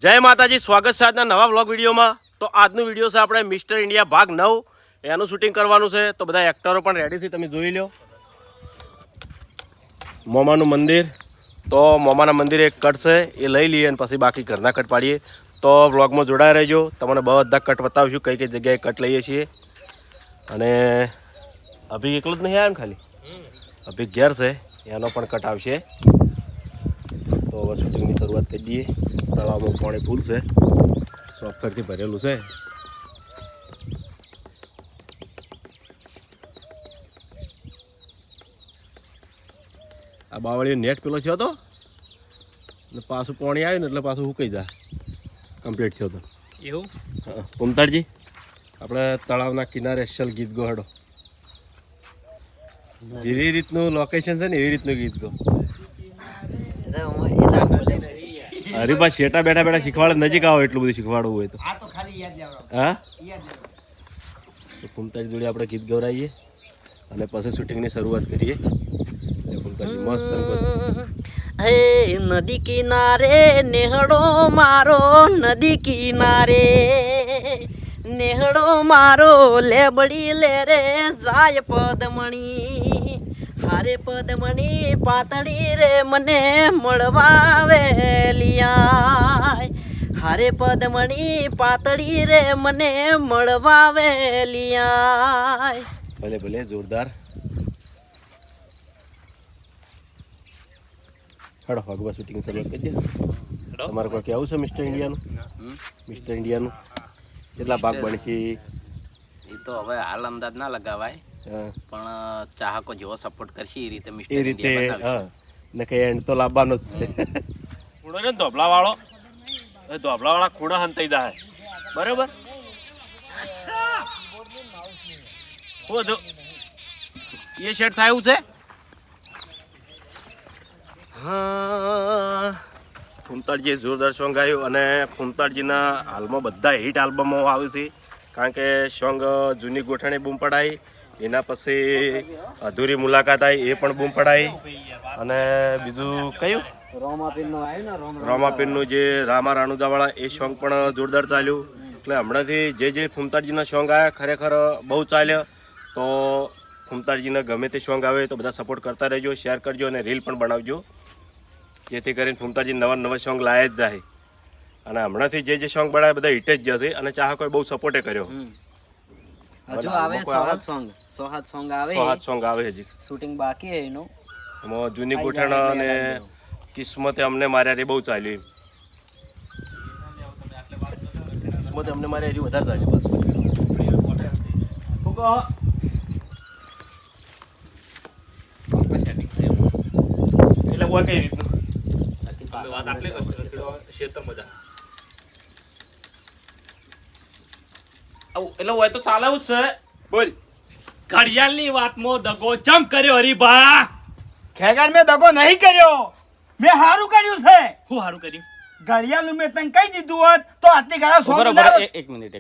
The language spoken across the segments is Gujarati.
જય માતાજી, સ્વાગત છે આજના નવા વ્લોગ વિડીયોમાં. તો આજનું વિડીયો છે આપણે મિસ્ટર ઇન્ડિયા ભાગ 9 એનું શૂટિંગ કરવાનું છે. તો બધા એક્ટરો પણ રેડી છે, તમે જોઈ લો. મોમાનું મંદિર, તો મોમાના મંદિરે એક કટ છે એ લઈ લઈએ અને પછી બાકી ઘરના કટ પાડીએ. તો વ્લોગમાં જોડાયા રહેજો, તમને બધા કટ બતાવશું કઈ કઈ જગ્યાએ કટ લઈએ છીએ. અને અભી એકલું જ નહીં આવ્યો ને, ખાલી અભી ઘેર છે, એનો પણ કટ આવશે. તો હવે શૂટિંગની શરૂઆત કરી દઈએ. તળાવમાં પાણી ફૂલ છે, સોફ્ટવેરથી ભરેલું છે. આ બાવળીઓ નેટ પેલો થયો હતો ને પાછું પાણી આવ્યું ને એટલે પાછું સુકાઈ જાય, કમ્પ્લીટ થયો હતો એવું. હા, પુમતાડજી આપણે તળાવના કિનારે અસલ ગીત ગો હડો. જેવી રીતનું લોકેશન છે ને એવી રીતનું ગીત ગો. હરીબા શેટા બેઠા બેઠા શીખવાડે, નજીક આવો એટલું બધું શીખવાડવું હોય તો. હા, પુમતાજી જોડે આપણે ગીત ગવડાવીએ અને પછી શૂટિંગની શરૂઆત કરીએ. મસ્ત હે નદી કિનારે નેહડો મારો, નદી કિનારે નેહડો મારો, લેબડી લે રે જાય પદમણી, હારે પદમણી પાતળી રે મને મળવા વેલિયા, હારે પદમણી પાતળી રે મને મળવા વેલિયા. ભલે ભલે, જોરદાર. હડો ભગવા શૂટિંગ શરૂઆત કરીએ. તમારે કોઈ કેવું છે મિસ્ટર ઇન્ડિયાનું? મિસ્ટર ઇન્ડિયાનું કેટલા ભાગ બને છે એ તો હવે હાલ અંદાજ ના લગાવાય, પણ ચાહકો જેવો સપોર્ટ કરશે એ રીતે મિસ્ટર એ રીતે. હા, ને કઈ એન્ડ તો લાવવાનો જ છે. ખૂણો ને ધોબલા વાળો, ધોબલા વાળા ખૂણા હંતાઈ જાય બરાબર. એ સેટ થાય એવું છે. હા, ફૂમતાડજીએ જોરદાર સોંગ આવ્યું અને ફૂમતાડજીના હાલમાં બધા હિટ આલ્બમો આવે છે. કારણ કે સોંગ જૂની ગોઠણી બૂમ પડાઈ, એના પછી અધૂરી મુલાકાત આવી એ પણ બૂમ પડાઈ, અને બીજું કયું રોમાપીરનું જે રામા રાણુદાવાળા એ સોંગ પણ જોરદાર ચાલ્યું. એટલે હમણાંથી જે ફૂમતાડજીના સોંગ આવ્યા ખરેખર બહુ ચાલ્યા. તો ફૂમતાડજીને ગમે તે સોંગ આવે તો બધા સપોર્ટ કરતા રહેજો, શેર કરજો અને રીલ પણ બનાવજો, જેથી કરીને ફૂમતાજી નવા નવા સોંગ લાયા જ જાય. અને હમણાંથી જે સોંગ બનાવે બધા હિટ જ જશે અને ચાહકોએ બહુ સપોર્ટે કર્યો. હજુ આવે સોહાત સોંગ આવે હજી શૂટિંગ બાકી છે એનું. એમાં જૂની ગોઠણ અને કિસ્મતે અમને માર્યા રે બહુ ચાલ્યું. કિસ્મતે અમને માર્યા હજી વધારે ચાલ્યું. એટલે બોલ કઈ રીતનું વાત આપણે એટલે હોય તો ચાલે જ છે. બોલ, ઘડિયાળની વાતમાં દગો ચમ કર્યો હરીભા? ખેગાર મેં દગો નહીં કર્યો, મેં હારું કર્યું છે. હું સારું કર્યું? ઘડિયાળનું મેં તને કહી દીધું હોત તો આટલી ગાળા સોંગ બરોબર. એક મિનિટ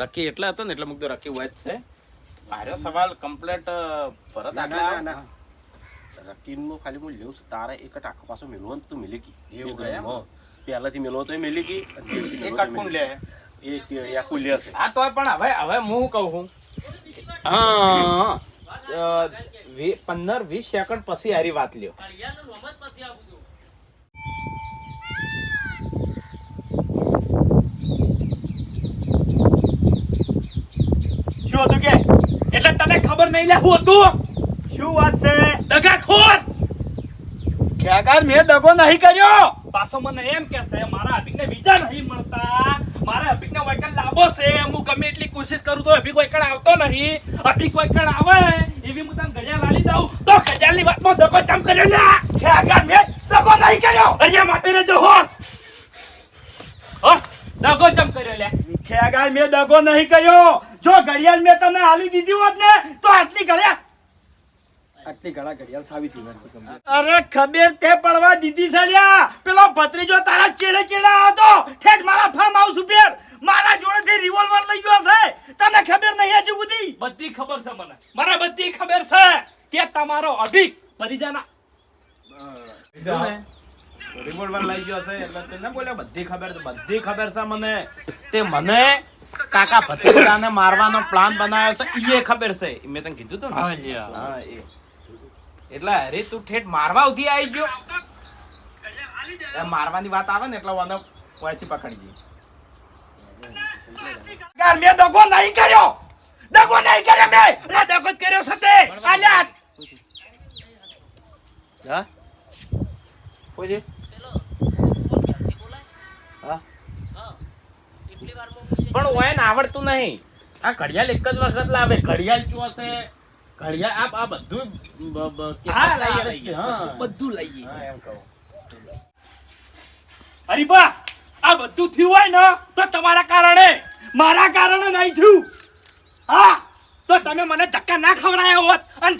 રકી એટલે હતો ને એટલે મુકતો રકી હોય જ છે. મારો સવાલ કમ્પ્લીટ પરત આગળ. રકીમનું ખાલી હું લેવું છું. તારે એક ટાકો પાછો મેળવો ને તું મિલી ગઈ. પહેલાથી મેળવો તો મિલી ગઈ. એક અટકું લે એ આખું લે છે. હા તો પણ હવે હું કહું છું, હા 15-20 સેકન્ડ પછી હારી વાત લ્યો. શું હતું કે? એટલે તને ખબર નહીં લે હું હતું? શું વાત છે? દગાખોર ખેગાર મેં દગો નહીં કર્યો. પાછો મને એમ કે છે મારા અભિકને વિઝા નહીં મળતા, મારા અભિકને વૈકલ લાભો છે. હું ગમે એટલી કોશિશ કરું તો અભિક વૈકલ આવતો નહીં. અભિક વૈકલ આવે એવી હું તને ઘડિયાળ લાવી દઉં તો ઘડિયાળની વાતમાં દગો ચમ કર્યો ને? ખેગાર મેં દગો નહીં કર્યો. અરે માટે રહેજો હોત. દગો ચમ કર્યો લે? ખેગાર મેં દગો નહીં કર્યો. જો ઘડિયાળ મેં તમને આલી દીધી હોત ને તો આટલી ઘડિયાળ સાવી હતી. અરે ખબર તે પડવા દીધી છે લ્યા. પેલો ભત્રીજો તારા ચેડે હતો ઠેઠ મારા ફાર્મ હાઉસ ઉપર મારા જોડેથી રિવોલ્વર લઈ ગયો છે. તને ખબર નહીં હજુ બધી? બધી ખબર છે મને બધી ખબર છે કે તમારો અભિક પરિજાના રિવોલ્વર લઈ ગયો છે એટલે તે ના બોલ્યો બધી ખબર છે મને તે મને કાકા ભત્રીજાને મારવાનો પ્લાન બનાવ્યો છે એ ખબર છે મેં તને કીધું તું ને હા એ એટલે અરે તું ઠેઠ મારવા ઉધી આવી ગયો મારવાની વાત આવે ને એટલે મને કોઈથી પકડી ગઈ મેં દગો નહીં કર્યો મેં દગો જ કર્યો સતે આલ્યા હા કોઈ છે હા પણ ઓય ને આવડતું નહીં આ ઘડિયાળ એક જ વખત લાવે ઘડિયાળ ચોસે ઘડિયાળ આ બધું બધું લઈએ હા એમ કહું હરીબા આ બધું થયું હોય ને તો તમારા કારણે મારા કારણે નહીં થયું હા તો તમે મને ધક્કા ના ખવડાયા હોત અને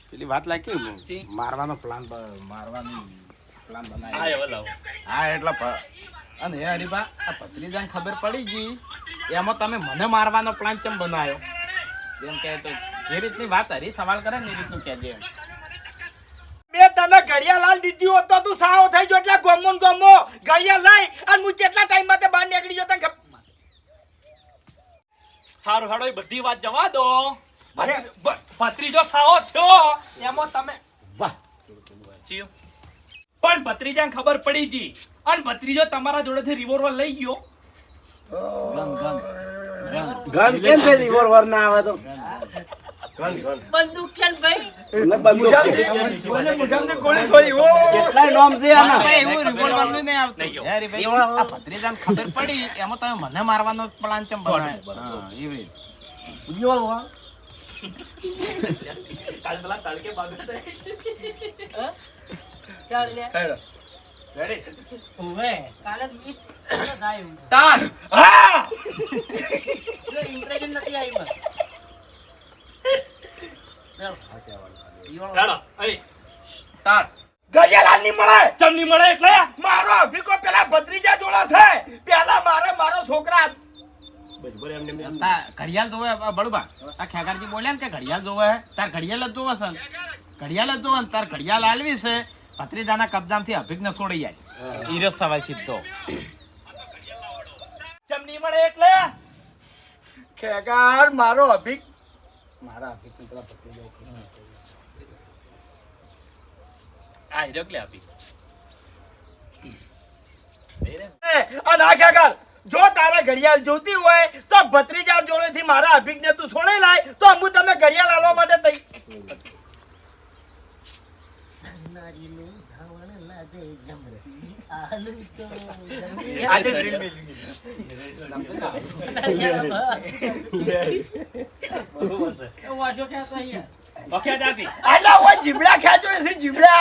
પેલી વાત લાગી જી. મારવાનો પ્લાન બનાવ્યો આયો લાવો હા એટલે અને હે હરીબા આ ભત્રીજાને ખબર પડી ગઈ એમાં તમે મને મારવાનો પ્લાન કેમ બનાવ્યો એમ કહે તો જે રીતની વાત હરી સવાલ કરે ને એ રીતનું કહેજે એમ. મેં તને ઘડિયાળ લાલ દીધી હોત તો તું સાવો થઈ ગયો એટલે ગમો ઘડિયાળ લઈ અને હું કેટલા ટાઈમ માટે બહાર નીકળી ગયો તને હારું હાડો એ બધી વાત જવા દો ભત્રીજો સાવો થયો એમાં તમે વાહ ચિયો પણ ભત્રીજાને ખબર પડી ગઈ અને ભત્રીજો તમારા જોડેથી રિવોલ્વર લઈ ગયો ગન કેમ છે રિવોલ્વર ના આવે તો બંદૂક છે ને ભાઈ મુઠામથી ગોળી ખોલી ઓ કેટલાય નામ છે આના એવું રિવોલ્વર નું નહીં આવતું હે રે ભાઈ આ ભત્રીજાને ખબર પડી એમાં તમે મને મારવાનો પ્લાન કેમ બનાવ્યો હા એવી કાલ પેલા તડકે બાગા ચાલ લે રેડી ઓવે કાલે ઈ થાય તાન હા ઇમ્પ્રેશન નથી આવી મને રેડો એ તાન ઘડિયાળ લાલ ની મળે ચમની મળે એટલે મારો અભિકો પેલા ભત્રીજા જોડે છે પેલા મારો છોકરા ઘડિયાળ જોવે બળુબા આ ખેગારજી બોલ્યા ને કે ઘડિયાળ જોવે તાર ઘડિયાળ જ જોવે છે ઘડિયાળ જ જોવે ને તાર ઘડિયાળ આલવી છે ભત્રીજાના કબજામાંથી અભિજ્ઞ છોડી જાય ઈરો સવાલ સીધો ચમની મળે એટલે ખેગાર મારો અભિક મારા અભિક પેલા ભત્રીજા આ હીરો કે આપી અને આ ખેગાર જો તારે ઘડિયાળ જોતી હોય તો ભત્રીજા જોડેથી મારા અભિજ્ઞ તું છોડી લાય તો હું તને ઘડિયાળ આલવા માટે તઈ આજે ડ્રીલ મેળવી વાશો ક્યાં તો અહીંયા ઓકે જાતી આલા ઓય જીબડા ખેંચો છે જીબડા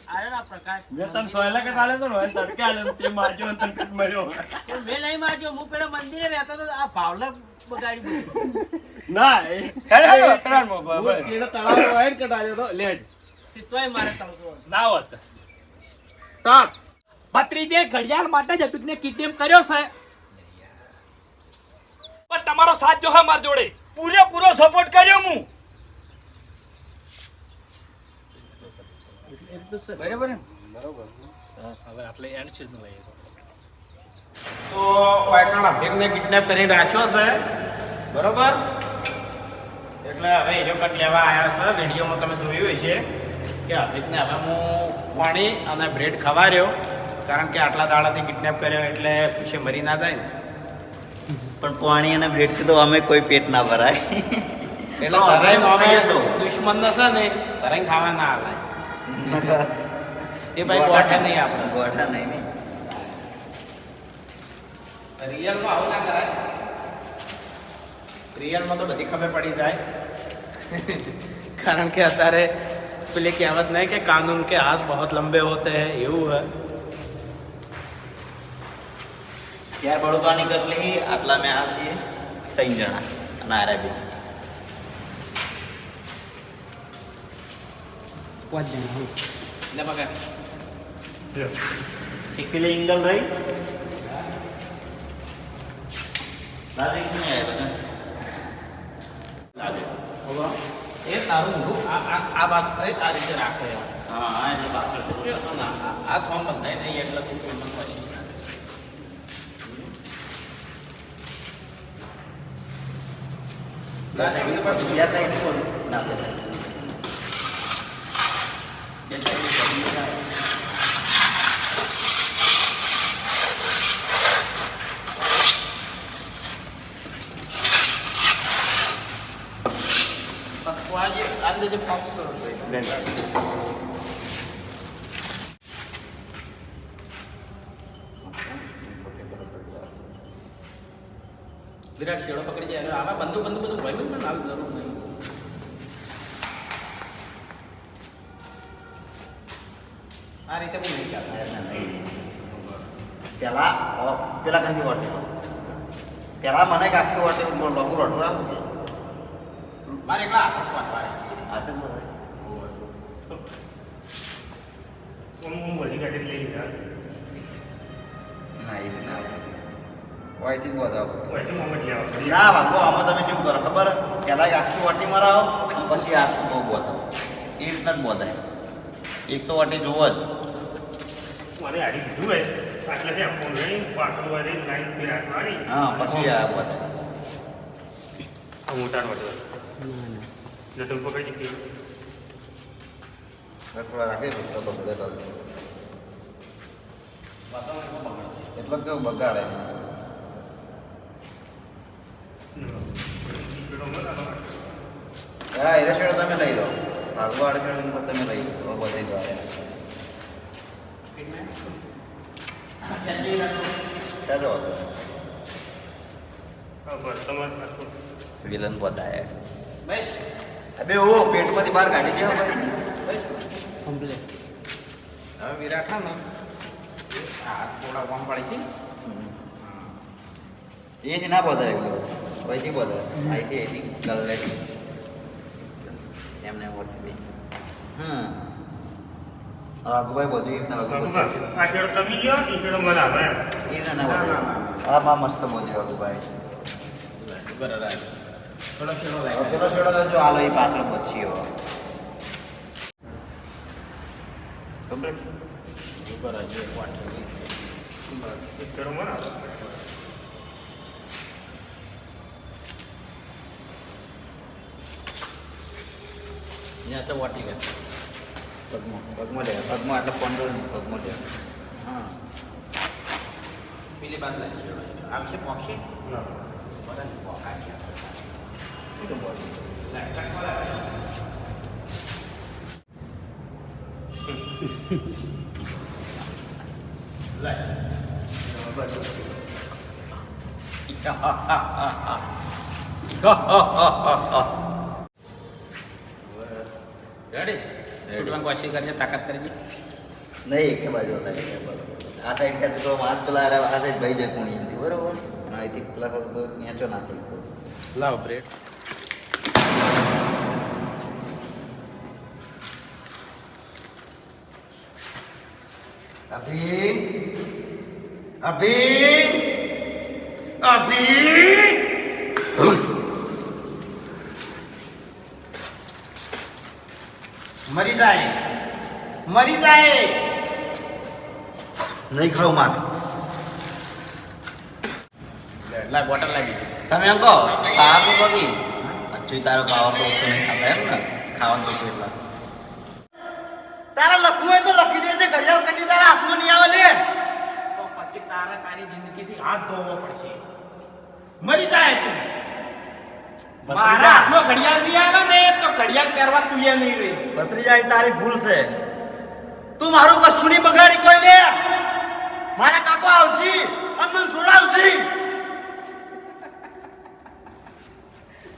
આરે ના પ્રકાશ મેં તને સોયલા કટ આલે તો ને તડકે આલે તે મારજો તને કટ માર્યો પણ મેં નહીં માર્યો હું પેલા મંદિરે રહેતો તો આ ભાવલા બગાડી બધું ના એ હેડો પેલા મોબાઈલ કેનો તળાવ વાયર કટ આલ્યો તો લેટ તોય મારે તળતો ના હોત તાપ ભત્રીજે ઘડિયાળ માટે જ અભિકને કિડનેપ કર્યો છે પણ તમારો સાથ જો હે માર જોડે પૂરેપૂરો સપોર્ટ કર્યો હું બરાબર ને હવે આપણે એન્ડ ચીજ નું લઈએ તો વાયકણ અભિજ્ઞને કિડનેપ કરી રાખ્યો છે બરોબર એટલે હવે હીરો કટ લેવા આવ્યા છે વિડીયોમાં તમે જોયું હશે કે અભિજ્ઞને હવે હું પાણી અને બ્રેડ ખવાર્યો કારણ કે આટલા દાડાથી કિડનેપ કર્યો એટલે પીછે મરી ના જાય ને પણ પાણી અને બ્રેડ થી તો અમે કોઈ પેટ ના ભરાય એટલે તરાઈ હવે દુશ્મન ન છે ને તરાઈ ખાવા ના આવે એ ભાઈ ગોઠે નહીં આપણે ગોઠા નહીં નહીં રિયલમાં આવું ના કરાય રિયલમાં તો બધી ખબર પડી જાય કારણ કે અત્યારે પેલી કહેવત નહીં કે કાનૂન કે હાથ બહુત લંબે હોતે હૈ એવું હે ક્યાં બળુબાની કરલી આટલા મેં આ છીએ 3 જણા અને આરા બી 5 જણા લે પકડ એક પેલી એંગલ રહી દાદા એક નહીં આવ્યા બધા લાગે હવે એ તારું ઊંધું આ બાજુ આ રીતે રાખે એમ. હા હા એટલે પાછળ છે. આ ફોર્મ બંધાય નહીં એટલે તું કિંમત પછી બે સાઈડ બોલ ના બે સાઈડ. બે સાઈડ આજે આજે જે ફોક્સ કરો વિરાટ શેડો પકડી જાય આવા બંદૂક બધું ભર્યું ને હાલ જરૂર નહીં. આ રીતે હું નહીં કરતા. પેલા કંઈથી વાટે પેલા મને કે આખી વાટે લઘુ રોટું રાખું કે મારે એકલા હાથ વાંચવા હાથે જ બોલાય. ના એ ના વાયથી જ બતાવો. ના વાગો આમાં તમે કેવું કરો ખબર પેલા એક આખી વાટી મરાવો અને પછી હાથ બહુ બતાવો એ રીતના જ બતાય. એક તો વાટી જોવો જ હા પછી આ બતાય. થોડા રાખે તો બગડે તો એટલો કેવું બગાડે. હા એ રસોડો તમે લઈ લો ભાગવા અડસોડો તમે લઈ લો બધી દો ક્યાં જો વિલન બતાય બસ અબે ઓ પેટમાંથી બહાર કાઢી દે ભાઈ. હવે વિરાટ હા ને હાથ થોડા કોમ પડે છે. એથી ના બધાય વહીથી બધાય અહીંથી કલેટી એમને ઓળખી હા આગુભાઈ બધી રીતના આગુભાઈ એ ના બધાય આમાં મસ્ત બોધી આગુભાઈ. બરાબર થોડો શેડો હવે લાગે પેલો છોડો તો જો આલો એ પાછળ પછી હવે કમ્પ્લીટ બરાબર જે વાટે અહીંયા તો વાટી ગયા પગમાં લે પગમાં એટલે પંદર પગમાં લે હા પેલી બાદ લાગી શેડો આવશે પોક્ષે બધા પોકાય એ તો બોલ રેડી છૂટવાની કોશિશ કરજે તાકાત કરજે નહીં કે બાજુ આ સાઈડ ખાતે તો હાથ પેલા આ સાઈડ ભાઈ જાય કોણી એમથી બરોબર અને અહીંથી પેલા તો નેચો ના થઈ ગયો. લાવ બ્રેડ અભી અભી અભી મરી જાય મરી જાય નહીં ખાવું માર લાગ બોટલ લાગી તમે એમ કહો તાર તો બગી અચ્છું તારો પાવર તો ઓછો નહીં ખાતા એમ ને ખાવાનું તો કેટલા તારા લખવું હોય તો લખી દેજે ઘડિયાળ કદી તારા હાથમાં નહીં આવે લે તો પછી તારે તારી જિંદગીથી હાથ ધોવો પડશે મરી જાય તું મારા હાથમાં ઘડિયાળ નહીં આવે ને તો ઘડિયાળ પહેરવા તું એ નહીં રહી ભત્રીજા એ તારી ભૂલ છે તું મારું કશું નહીં બગાડી કોઈ લે મારા કાકો આવશે અને મને છોડાવશે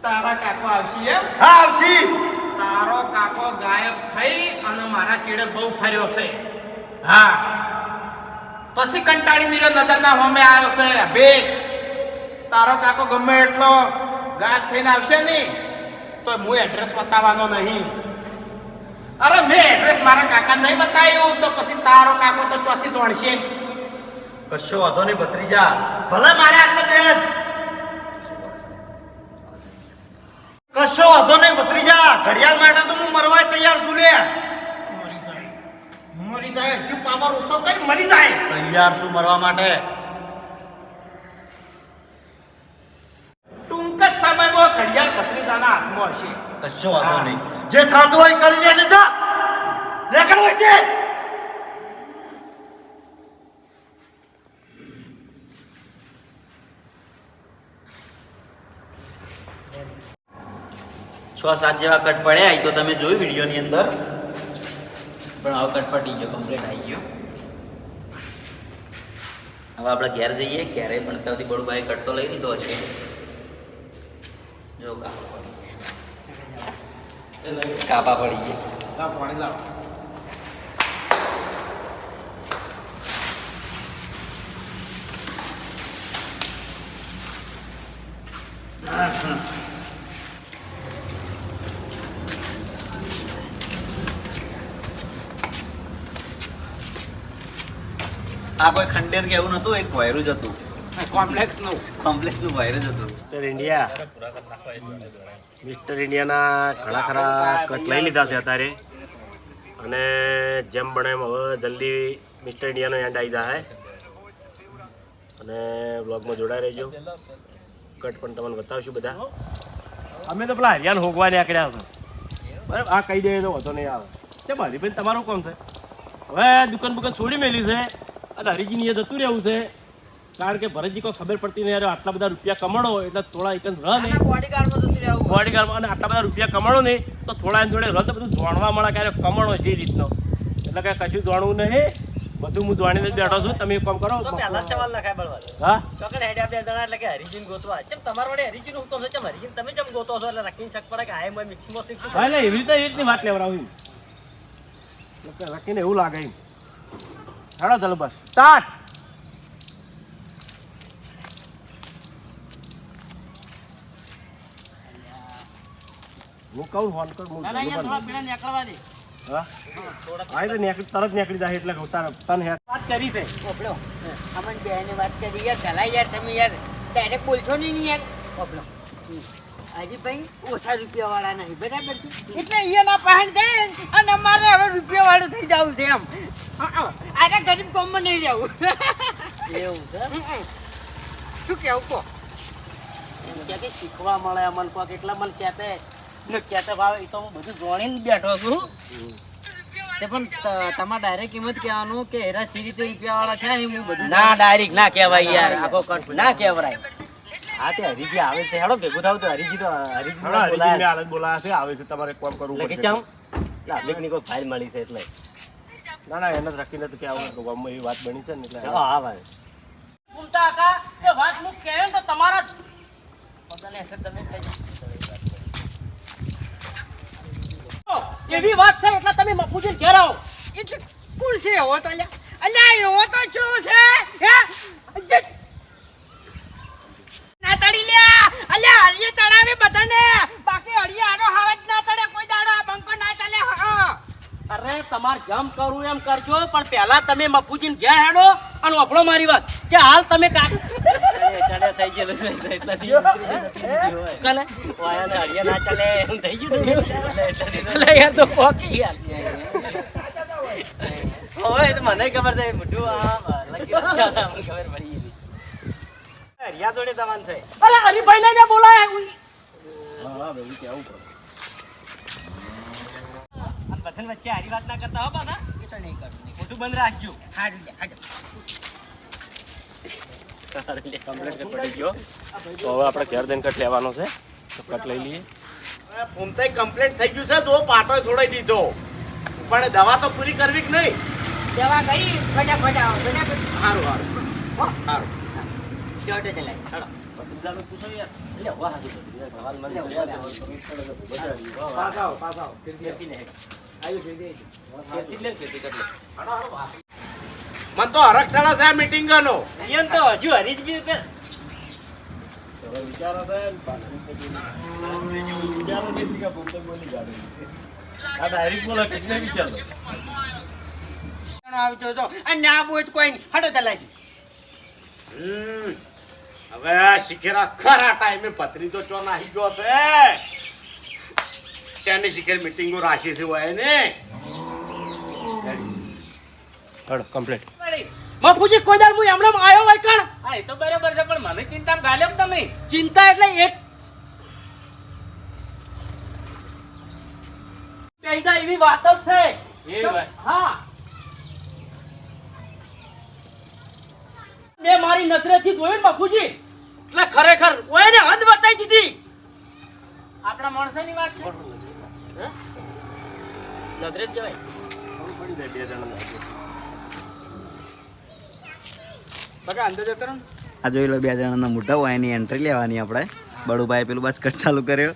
તારા કાકો આવશે એમ હા આવશે તારો કાકો ગાયબ થઈ અને મારા ચીડે બહુ ફર્યો છે હા પછી કંટાળી નીરો નજરના હોમે આવ્યો છે બે તારો કાકો ગમે એટલો ગાયબ થઈને આવશે ને તો હું એડ્રેસ બતાવવાનો નહીં અરે મેં એડ્રેસ મારા કાકા નહીં બતાવ્યું તો પછી તારો કાકો તો ચોથી તોડશે કશો વાંધો નહીં ભત્રીજા ભલે મારે આટલે બેન કશો વાંધો નહીં ભત્રીજા, ઘડિયાળ માટે તો હું મરવાય તૈયાર છું લે. મરી જાય હજુ પાવર ઓછો કરી મરી જાય. તૈયાર છું મરવા માટે. ટૂંક જ સમયમાં ઘડિયાળ ભત્રીજાના હાથમાં હશે. કશો વાંધો નહીં, જે થતું હોય કરી લેજે. જા રેકડ હોય તે. છ સાત જેવા કટ પડ્યા એ તો તમે જોયું વિડીયોની અંદર, પણ આવો કટ પડી ગયો, કમ્પ્લીટ આવી ગયો. હવે આપણે ઘેર જઈએ. ઘેરે પણ ત્યાંથી બળુભાઈ કટ તો લઈ લીધો છે. જો કાપા પડી ગયા. લાવ પાણી લાવ. આ કોઈ ખંડેર કે એવું નતું, એક વાયરસ જ હતું. કોમ્પ્લેક્સ નું કોમ્પ્લેક્સનું વાયરસ હતું. મિસ્ટર ઇન્ડિયા, મિસ્ટર ઇન્ડિયાના ઘણા ખરા કટ લઈ લીધા છે અત્યારે, અને જેમ બને એમ હવે જલ્દી મિસ્ટર ઇન્ડિયાનો એન્ડ આવી જાય, અને બ્લોગમાં જોડાઈ રહેજો. કટ પણ તમને બતાવશું બધા. અમે તો પેલા હરિયાણ હોગવા નીકળ્યા છો, બરાબર? આ કહી દઈએ તો વધો નહીં આવે. તે મારી ભાઈ તમારું કોમ છે, હવે દુકાન બુકાન છોડી મેલી છે અને હરિજીની એ જતું રહેવું છે, કારણ કે ભરતજી કોઈ ખબર પડતી નહીં. આટલા બધા રૂપિયા કમાડો એટલે થોડા એક રહ નહીં, બોડીગાર્ડમાં, અને આટલા બધા રૂપિયા કમાડો નહીં તો થોડા એની જોડે રહ તો બધું જાણવા મળે કે કમાણો છે એ રીતનો. એટલે કે કશું જાણવું નહીં, બધું હું જાણીને જ બેઠો છું. તમે એક કામ કરો. હા, ચોકડ હેડ્યા બે જણા એટલે કે હરિજીન ગોતવા. ચમ તમારા વડે હરિજીન હુકમ છે, ચમ હરિજીન તમે ચમ ગોતો છો એટલે રાખીને શક પડે કે આ એમ મિક્સિંગમાં શીખશું. હા, એટલે એવી રીતની વાત લેવડાવું રાખીને એવું લાગે એમ. હેડો ચાલો બસ સ્ટાર્ટ. હું કહું ફોન કર. ના ના યાર થોડા પેલા નીકળવા દે. હા, હા, તો નીકળી તરત નીકળી જાય એટલે કહું તારે તને વાત કરી છે. ઓપડો અમન બેને વાત કરી યાર, ચલા યાર તમે યાર ડાયરેક્ટ બોલશો નહીં યાર. ઓપડો હાજી ભાઈ ઓછા રૂપિયા વાળા નહીં, બરાબર છે? એટલે અહીંયાના પહેણ જાય અને અમારે હવે રૂપિયા વાળું થઈ જવું છે એમ. આને ગરીબ કોમમાં નહીં રહેવું. એવું છે? શું કેવું કહો? એમ કે શીખવા મળે અમને કોક, એટલા મને કહેતે ને કહેતે ભાવે એ તો હું બધું જોડીને બેઠો છું. તે પણ તમારે ડાયરેક્ટ કિંમત કહેવાનું કે હેરા સી રીતે રૂપિયા વાળા છે, હું બધું ના ડાયરેક્ટ ના કહેવાય યાર, આખો કટ ના કહેવાય. હા તે હરીજી આવે છે, હેડો ભેગું થાવ તો હરીજી તો હરિજીને હાલત બોલાવે છે, આવે છે, તમારે કામ કરવું લખી પડશે. ચામ લાભની કોઈ ફાઇલ મળી છે એટલે. ના ના, એને જ રાખીને તો કે આવું ગામમાં એવી વાત બની છે ને એટલે. હા ભાઈ બોલતા કાકા એ વાત હું કહે તો તમારા જ પોતાને અસર તમે એવી વાત છે એટલે તમે મફુજી ઘેર આવો. એટલે કોણ છે એવો તો અલ્યા એવો તો શું છે હે ના તડી લ્યા અલ્યા હરિયે તડાવે બધાને, બાકી હરિયે આડો હાવજ ના તડે કોઈ દાડો આ બંકો ના ચાલે. હા અરે તમાર જમ કરું એમ કરજો, પણ પહેલા તમે મફુજીને ઘેર હેડો અને વફળો મારી વાત કે હાલ તમે ચડે થઈ ગયેલું એટલે કલે વાયાને હરિયા ના ચાલે એમ થઈ ગયું એટલે યાર તો કોકી યાર. હવે તો મને ખબર છે મોઢું આ લગી ખબર પડી ગઈ. હરિયા જોડે તમાન છે. અરે હરિભાઈ ને મેં બોલાય. હા હા, બધું કેવું પડે. બધાને વચ્ચે હારી વાત ના કરતા હો પાછા. એ તો નહીં કરું, મોઢું બંધ રાખજો. હારું લે હાજો. કમ્પ્લીટ કટ પડી ગયો, તો હવે આપણે ઘેર જઈને કટ લેવાનો છે, તો કટ લઈ લઈએ. ફૂમતાઈ કમ્પ્લીટ થઈ ગયું છે, જો પાટો છોડાઈ દીધો, પણ દવા તો પૂરી કરવી જ નહીં. દવા કરી ફટાફટ આવો બરાબર. સારું સારું સારું. જોડે ચલાય હાલો. બધાનું પૂછો યાર. એટલે વાહ હાજુ બધું સવાલ મને બોલ્યા તો પાસ આવો પાસ આવો. ફેરથી લે આયુ ફેરથી ફેરથી લે ફેરથી કટ લે. મને તો હરખશાળા છે મીટિંગ નો. એમ તો હજુ હરી જ બી કે હવે વિચારો છે વિચારો નથી કે બોલતો બોલી ગાડી આ ડાયરેક્ટ બોલે કેટલે વિચારો આવજો તો આ ના બોજ કોઈ નહીં. હટો ચલાય. હવે શીખેરા ખરા ટાઈમે પતરી તો ચો નાહી ગયો છે. શાની શિખર મીટિંગો રાખી છે હોય ને હડ કમ્પ્લીટ બાપુજી કોઈ દાડ હું એમણે આવ્યો હોય કણ હા એ તો બરાબર છે પણ મને ચિંતામાં ગાલ્યો ને તમે ચિંતા એટલે એક પૈસા એવી વાત જ છે એ વાત. હા મેં મારી નજરેથી જોયું ને બાપુજી એટલે ખરેખર ઓય ને હદ વટાઈ દીધી આપણા માણસોની વાત છે હે? નજરે જ જવાય પડી જાય 2 જણા બકા અંદર જતો રહો ને. આ જોઈ લો 2 જણાના મોટા હોય એની એન્ટ્રી લેવાની આપણે બળુભાઈ પેલું બસ કટ ચાલુ કર્યો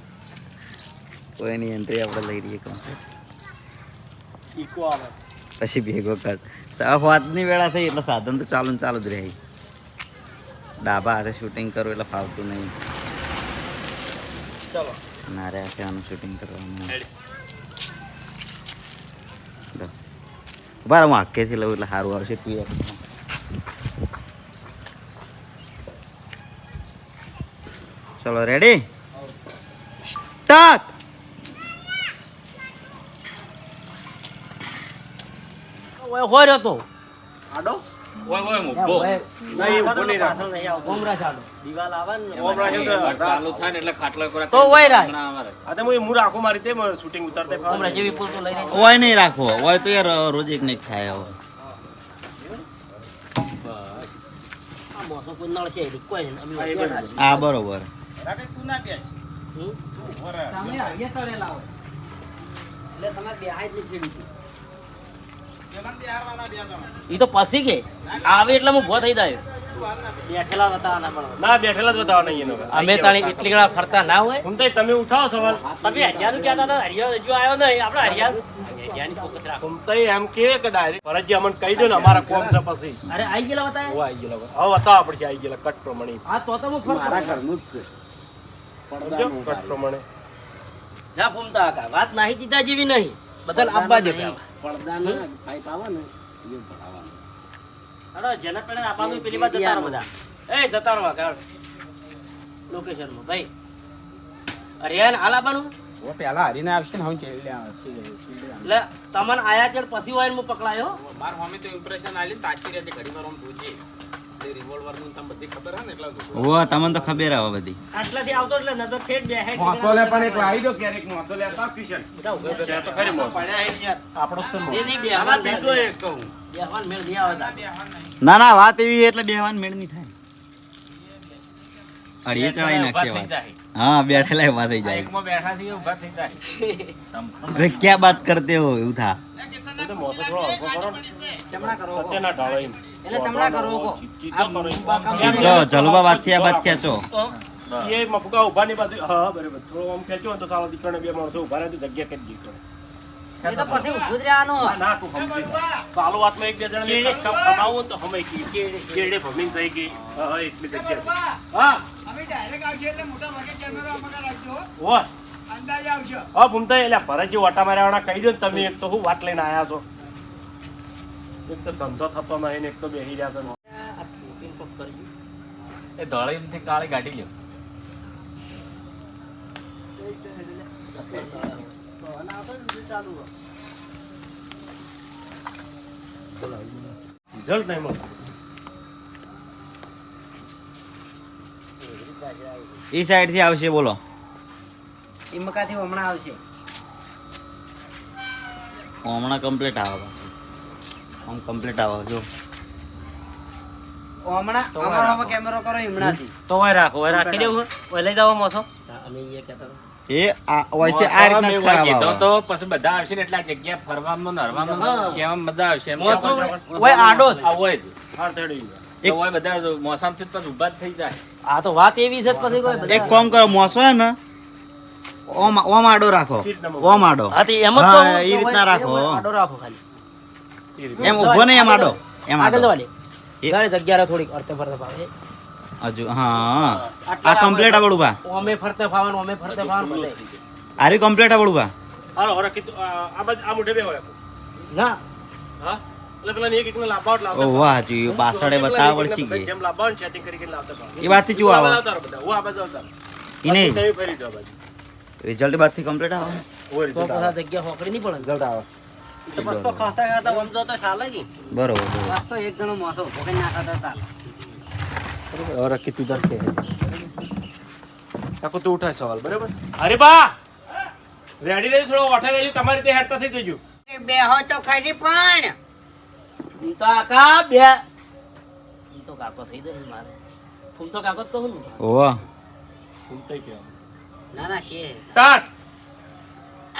તો એની એન્ટ્રી આપણે લઈ રહીએ ઈકો આવે પછી ભેગો કર સાફ વાતની વેળા થઈ એટલે સાધન તો ચાલુ ને ચાલુ જ રહે ડાબા હાથે શૂટિંગ કરવું એટલે ફાવતું નહીં ચલો નારે હાથે આનું શૂટિંગ કરવાનું બરાબર હું આખેથી લઉં એટલે સારું આવશે તું યાર ચલો રેડી સ્ટાર્ટ ઓય હોય તો આડો ઓય ઓય મુબ્બો નહીં ઊભો નહીં રાખો ઓમરા ચાલો દીવાલ આવે ને ઓમરા છે તો ચાલુ થાય ને એટલે ખાટલો કરે તો વય રાય આ તો હું રાખો મારી તે શૂટિંગ ઉતારતા ફાવે. ઓમરા જેવી પૂરતું લઈને હોય નહીં રાખવો હોય તો યાર રોજ એક ને એક થાય હવે આ મોસો કોઈ નળ છે એટલે કોઈ નહીં હા, એ અમે બરાબર. હા બરોબર રાકે તું ના બેસ તમે અહીંયા ચડેલા હોય એટલે તમારે બે હાથ ની છેડી ઈ તો પછી કે આવે એટલે હું ભો થઈ જાય બેઠેલા હતા આના પણ ના બેઠેલા જ બતાવવા નહીં એનો અમે તાણી એટલી ઘણા ફરતા ના હોય હું તો તમે ઉઠાવો સવાલ તમે હરિયાનું કહેતા હતા હરિયા હજુ આવ્યો નહીં આપણે હરિયાની ફોકસ રાખો હું તો એમ કે ડાયરેક્ટ ફરજી અમને કહી દો ને અમારા કોમ છે પછી અરે આવી ગયેલા બતાય ઓ આવી ગયેલા હવે બતાવો પડશે આવી ગયેલા કટ પ્રમાણે હા તો હું મારા ઘરનું સમજો? કટ પ્રમાણે ના ફૂમતા હતા વાત નાહી દીધા જેવી નહીં બદલ આપવા દે અરે જેના પેલે આપવાનું પેલી બાદ જતા રહો બધા એ જતા રહો કાળ લોકેશન માં ભાઈ અરે હાલ આપવાનું ઓ પેલા હરીને આવશે ને હવે ચેડલે આવશે એટલે તમને આયા ચેડ પછી હોય હું પકડાયો માર મમ્મી તો ઇમ્પ્રેશન આલી તાચી રહેતી ઘડી વાર આમ પૂછી તે રિવોલ્વર નું તમને બધી ખબર હે ને એટલે ઓ તમને તો ખબર આવે બધી આટલાથી આવતો એટલે નજર ફેટ બે હેડ મોતોલે પણ એક લાવી દો ક્યારેક મોતોલે હતા કિશન બધા ઉભો છે તો ખરી મોસ પડ્યા હે યાર આપણો જ છે મોસ. એ નહીં બે આમાં બીજો એક કહું બેહવાન મેળ નહીં આવે ના ના વાત એવી એટલે બેહવાન મેળ નહીં થાય અડીએ ચડાઈ નાખીએ વાત હા બેઠેલા ઉભા થઈ જાય એકમાં બેઠા છીએ ઊભા થઈ જાય હવે ક્યાં બાત કરતે હો એવું થા હું તો મોસો થોડો હલકો કરો ને. ચમડા કરો સત્યના ઢાળો એમ. એટલે ચમડા કરો કો સીધો કરો એમ. જો જલુબા બાદ થી આ બાદ ખેંચો એ મફકા ઉભા ની બાજુ હા બરાબર થોડો આમ ખેંચો ને તો સાલા દીકરાને 2 માણસો ઉભા રહે તો જગ્યા કરી દીકરો એ તો પછી ઊભું જ રહેવાનું ના તું સમજી ચાલુ વાતમાં 1-2 જણાને કમાવું તો હમે કી ચેડે ભમીને થઈ ગઈ હા એટલી જગ્યા હા અમે ડાયરેક્ટ આવશે એટલે મોટા ભાગે કેમેરો અમારા રાખજો ઓ અંદાજે આવજો હા ભૂમતા એટલે ભરતજી ઓટા માર્યાવાળા કહી દો ને તમે એક તો હું વાત લઈને આયા છો એક તો ધંધો થતો નહીં ને એક તો બેસી રહ્યા છે આ ટોપી કોક કરજો એ ધોળીથી કાળી ગાડી લ્યો રિઝલ્ટ નહીં મળતું એ સાઈડ થી આવશે બોલો એ મકાથી હમણાં આવશે હમણાં કમ્પ્લીટ આવે પાછું આમ કમ્પ્લીટ આવે જો હમણાં અમારો કેમેરો કરો હમણાંથી તો હોય રાખો હોય રાખી દેવું હોય લઈ જાવ મોસો અમે એ કહેતા એ આ હોય તે આ રીતના જ ખરાબ આવે તો પછી બધા આવશે ને એટલે આ જગ્યા ફરવામાં નરવામાં કેવામાં બધા આવશે એમ મોસો હોય આડો જ આ હોય જ. હાર થડી તો હોય બધા મોસમથી જ પછી ઊભા જ થઈ જાય આ તો વાત એવી છે જ પછી કોઈ બધા એક કામ કરો મોસો હે ને ઓમ ઓમ આડો રાખો ઓમ આડો હા તે એમ જ તો હા, એ રીતના રાખો. આડો રાખો ખાલી એમ ઊભો નહીં એમ આડો એમ આગળ આડો જવા દે ગાડી જગ્યા થોડીક અર્થે ફરતે ફાવે હજુ હા આ કમ્પ્લીટ આવડું બા ઓમે ફરતે ફાવાનું ઓમે ફરતે ફાવાનું બધે આરી કમ્પ્લીટ આવડું બા હાલો હોરા કીધું આ બાજુ આ મુઠે બે હોય ના હા એટલે પેલા એક એકને લાવવા ઓ વાહ જી બાસડે બતાવ પડશે કે જેમ લાવવા સેટિંગ કરીને લાવતા એ વાત થી શું આવે આવતા બધા હું આ બાજુ આવતા ઈ નહીં કઈ ફરી જાવ બાજુ રિઝલ્ટ બાદ થી કમ્પ્લીટ આવે ઓય રીતે તો પછી જગ્યા હોકડી નહીં પડે જલ્દ આવે તો પછી તો ખાતા ખાતા વમજો તો ચાલે કે બરોબર બરોબર. આ તો એક જણો માસો ભોગે ના ખાતા ચાલે और रखी तू दर के કાકો તું ઉઠાય સવાલ બરાબર અરે બા રેડી રહેજો થોડો વાઠે રહેજો તમારી તે હેડતા થઈ જજો બેહો તો ખરી પણ ઈ તો કાકા બે ઈ તો કાકો થઈ જશે મારે ફૂમ તો કાકો જ કહું ને ઓવા ઉઠાઈ કે ના ના કે સ્ટાર્ટ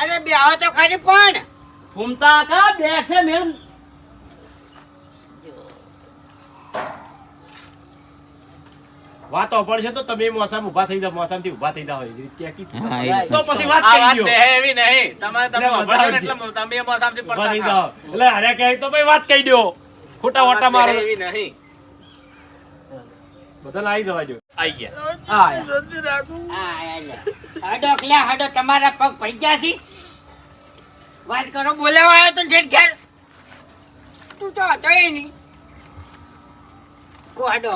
અરે બેહો તો ખરી પણ ફૂમતા કા બેસે મેં વાત પડશે તો તમે મોસામ ઊભા થઈ જાવ મોસામ થી ઊભા થઈ જાવ એવી રીતે કીધું હા, એ તો પછી વાત આ કરી વાત દો બે એવી નહીં તમારે તમે એટલે ઉભા રહો ને વધારે એટલે તમે એમાં સામથી ઊભા પડતા થઈ થાઓ. જાવ એટલે અરે કહે તો ભાઈ વાત કહી દો ખોટા આ વાટા વાત બે મારો એવી નહીં બધાને આવી જવા દો આઈ ગયા હા હડો ક્યાં હડો તમારા પગ પૈયા છે વાત કરો બોલાવા આવ્યો તો જેઠ ઘેર તું તો હતો નહીં કો હડો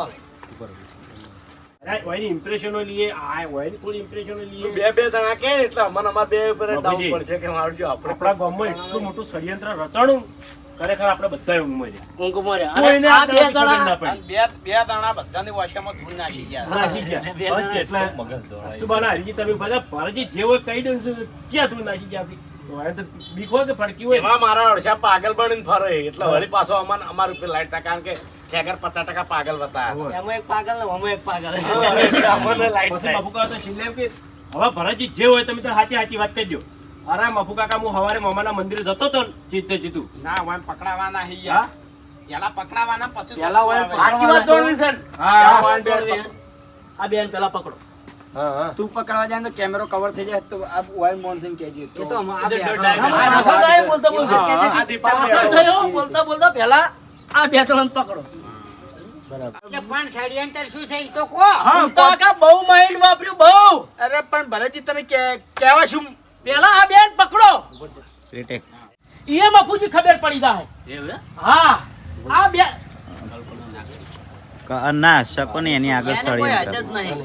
અરે ઓયની ઇમ્પ્રેશનો લીએ આ ઓયની થોડી ઇમ્પ્રેશનો લીએ બે જણા કે એટલે અમને અમાર બે ઉપર ડાઉન બાપુજી. પડશે કે મારું જો આપણે આપણા ગામમાં એટલું મોટું ષડયંત્ર રચાણું ખરેખર આપણે બધા ઊંઘમાં છે ઊંઘ મોરે કોઈને આ આ બે ખબર ના જણા પડી. બે દાણા બધાની વાશામાં ધૂળ નાસી ગયા નાસી ગયા. બસ એટલે સુબાના હરીજી તમે બધા ફરજી જે હોય કહી દો ને ક્યાં તું નાસી ગયા હતી? તો હવે તો બીક હોય કે ફડકી હોય એમાં મારા અડસા પાગલ બનીને ફરે એટલે વળી પાછો અમારા ઉપર લાઈટ થાય કારણ કે ખેગર 50% પાગલ હતા એમાં એક પાગલ ને આમાં એક પાગલ અમને લાઈટ પછી થાય મફુ કાકા તો છેલ્લે એમ કે હવે ભરતજી જે હોય તમે તો સાચી સાચી વાત કરી દો અરે મફુ કાકા હું સવારે મામાના મંદિરે જતો હતો ને જીતે જીતું ના વાન પકડાવાના હી યાર પેલા પકડાવાના પછી પેલા વાન આવે. સાચી વાત જોડવી છે ને. હા આ બેન પેલા પકડો હા હા તું પકડવા જાય તો કેમેરો કવર થઈ જાય તો આ વાય મોનસિંગ કહેજે એ તો આ બે હા, બોલતા બોલતા આ દીપાવલી બોલતા બોલતા પેલા આ બે જણ પકડો પણ ષડયંત્ર શું છે ઈ તો કો હા કાકા બહુ માઇન્ડ વાપર્યું બહુ અરે પણ ભરતજી તમે કહેવા શું પેલા આ બેન પકડો રીટેક. એ મફુજી ખબર પડી જાય એવું હા આ બે ના શકો ને એની આગળ એને કોઈ હાથ જ ષડયંત્ર. નહીં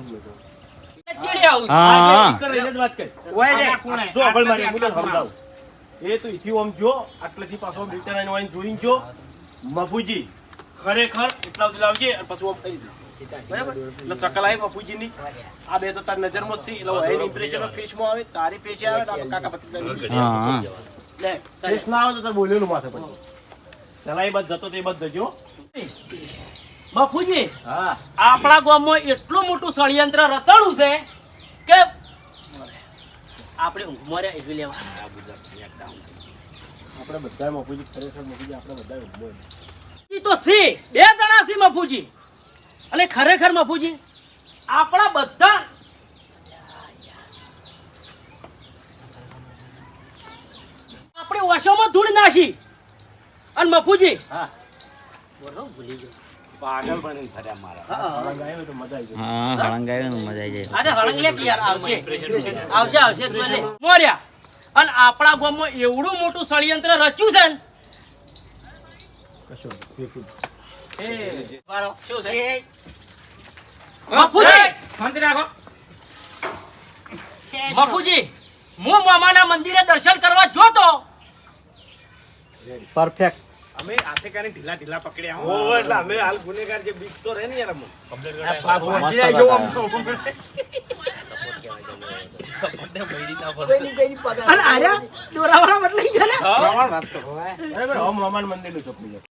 ચીડી આવું હા હા કરીને જ વાત કરી ઓય રે કોણે જો અભળ મારી મુદત સમજાવું એ તો ઈથી ઓમ જો આટલેથી પાછો રિટર્ન આવીને વાઈને જોઈને જો મફુજી ખરેખર એટલા સુધી લાવજે અને પછી ઓમ કરી દે બરાબર એટલે શકલ આવી મફુજીની આ બે તો તાર નજરમાં જ છે એટલે એની ઇમ્પ્રેશન ફેસમાં આવે તારી ફેસ આવે ને આપણે કાકા પતિ હા હા લે ફેસ ના આવે તો તાર બોલેલું માથે પછી પેલા એ બધ જતો તો એ બધ જજો મફુજી હા આપણા ગામમાં એટલું મોટું ષડયંત્ર રચાણું છે કે આપણે ઊંઘ મોરે એવી લેવા આપણે બધા મફુજી ખરેખર મફુજી આપણે બધા ઊંઘમાં જ. ઈ તો સી બે જણા સી મફુજી અને ખરેખર મફુજી આપણા બધા આપણે વશોમાં ધૂળ નાશી અને મફુજી હા બોલો ભૂલી ગયો પાગલ બનીને ફર્યા મારા આનંદ આવ્યો તો મજા આવી જાય હા હળંગાવ્યો ને મજા આવી જાય. અરે હળંગ લે કે યાર આવશે આવશે તું લે મોર્યા અને આપણા ગામમાં એવડું મોટું ષડયંત્ર રચ્યું છે ને કશો નહીં. વારો શું છે એ મફુજી શાંતિ રાખો છે મફુજી હું મામાના મંદિરે દર્શન કરવા જોતો પરફેક્ટ. અમે હાથે કરીને ઢીલા ઢીલા પકડ્યા હો. ઓહો, એટલે અમે હાલ ગુનેગાર જે બીક તો રહે ને યાર અમને. વાંચી જાય જો આમ તો અને આર્યા દોરાવાળા બદલાઈ ગયા ને પ્રમાણ વાત કરો બરાબર હવે મામાના મંદિરનું ચોપડી જાય